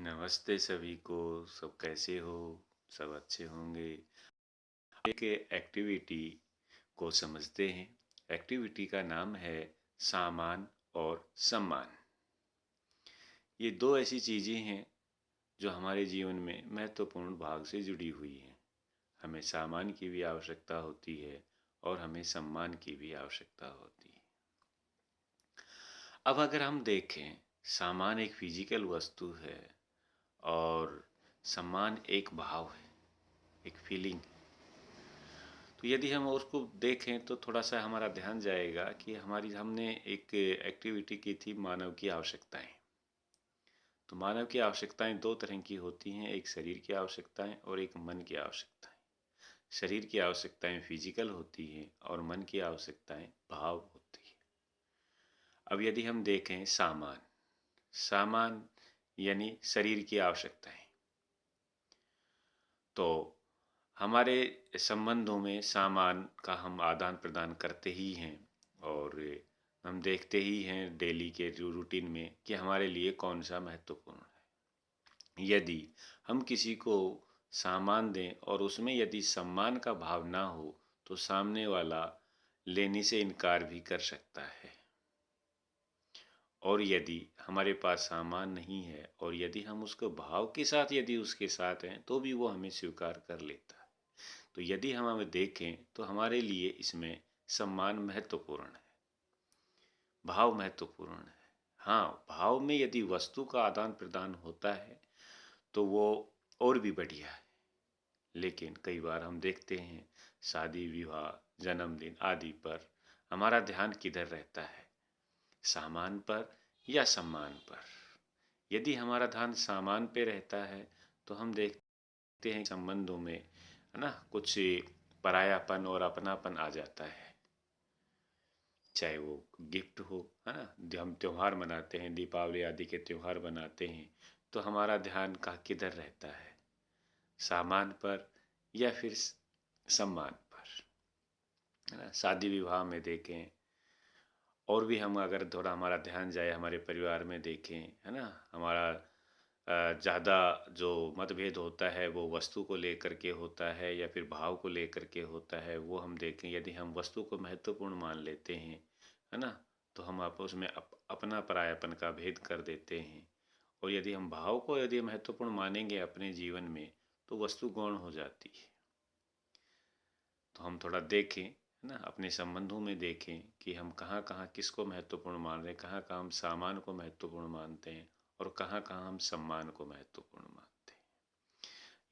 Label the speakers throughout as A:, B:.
A: नमस्ते सभी को। सब कैसे हो? सब अच्छे होंगे। एक एक्टिविटी को समझते हैं। एक्टिविटी का नाम है सामान और सम्मान। ये दो ऐसी चीज़ें हैं जो हमारे जीवन में महत्वपूर्ण भाग से जुड़ी हुई हैं। हमें सामान की भी आवश्यकता होती है और हमें सम्मान की भी आवश्यकता होती है। अब अगर हम देखें, सामान एक फिजिकल वस्तु है और सम्मान एक भाव है, एक फीलिंग। तो यदि हम उसको देखें तो थोड़ा सा हमारा ध्यान जाएगा कि हमने एक एक्टिविटी की थी मानव की आवश्यकताएं। तो मानव की आवश्यकताएं दो तरह की होती हैं, एक शरीर की आवश्यकताएं और एक मन की आवश्यकताएं। शरीर की आवश्यकताएं फिजिकल होती हैं और मन की आवश्यकताएं भाव होती है। अब यदि हम देखें सामान, सामान यानी शरीर की आवश्यकताएं, तो हमारे संबंधों में सामान का हम आदान प्रदान करते ही हैं और हम देखते ही हैं डेली के रूटीन में कि हमारे लिए कौन सा महत्वपूर्ण है। यदि हम किसी को सामान दें और उसमें यदि सम्मान का भाव ना हो तो सामने वाला लेने से इनकार भी कर सकता है। और यदि हमारे पास सामान नहीं है और यदि हम उसको भाव के साथ यदि उसके साथ हैं तो भी वो हमें स्वीकार कर लेता है। तो यदि हम हमें देखें तो हमारे लिए इसमें सम्मान महत्वपूर्ण है, भाव महत्वपूर्ण है। हाँ, भाव में यदि वस्तु का आदान प्रदान होता है तो वो और भी बढ़िया है। लेकिन कई बार हम देखते हैं शादी विवाह जन्मदिन आदि पर हमारा ध्यान किधर रहता है, सामान पर या सम्मान पर। यदि हमारा ध्यान सामान पे रहता है तो हम देखते हैं संबंधों में, है ना, कुछ परायापन और अपनापन आ जाता है। चाहे वो गिफ्ट हो, है ना, हम त्यौहार मनाते हैं, दीपावली आदि के त्यौहार बनाते हैं, तो हमारा ध्यान का किधर रहता है, सामान पर या फिर सम्मान पर, है ना। शादी विवाह में देखें और भी हम अगर थोड़ा हमारा ध्यान जाए, हमारे परिवार में देखें, है ना, हमारा ज़्यादा जो मतभेद होता है वो वस्तु को लेकर के होता है या फिर भाव को लेकर के होता है। वो हम देखें, यदि हम वस्तु को महत्वपूर्ण मान लेते हैं, है ना, तो हम आपस में अपना परायापन का भेद कर देते हैं। और यदि हम भाव को यदि महत्वपूर्ण मानेंगे अपने जीवन में तो वस्तु गौण हो जाती है। तो हम थोड़ा देखें, है ना, अपने संबंधों में देखें कि हम कहाँ कहाँ किसको महत्वपूर्ण मान रहे हैं, कहाँ कहाँ हम सामान को महत्वपूर्ण मानते हैं और कहाँ कहाँ हम सम्मान को महत्वपूर्ण मानते हैं।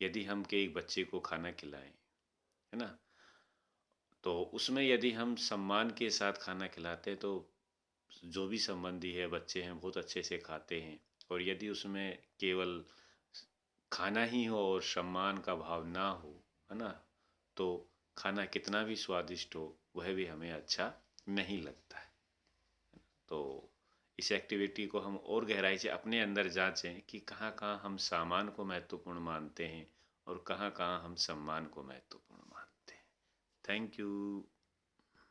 A: यदि हम के एक बच्चे को खाना खिलाएं, है ना, तो उसमें यदि हम सम्मान के साथ खाना खिलाते हैं तो जो भी संबंधी है, बच्चे हैं, बहुत अच्छे से खाते हैं। और यदि उसमें केवल खाना ही हो और सम्मान का भाव ना हो, है ना, तो खाना कितना भी स्वादिष्ट हो वह भी हमें अच्छा नहीं लगता है। तो इस एक्टिविटी को हम और गहराई से अपने अंदर जांचें कि कहाँ कहाँ हम सामान को महत्वपूर्ण मानते हैं और कहाँ कहाँ हम सम्मान को महत्वपूर्ण मानते हैं। Thank you.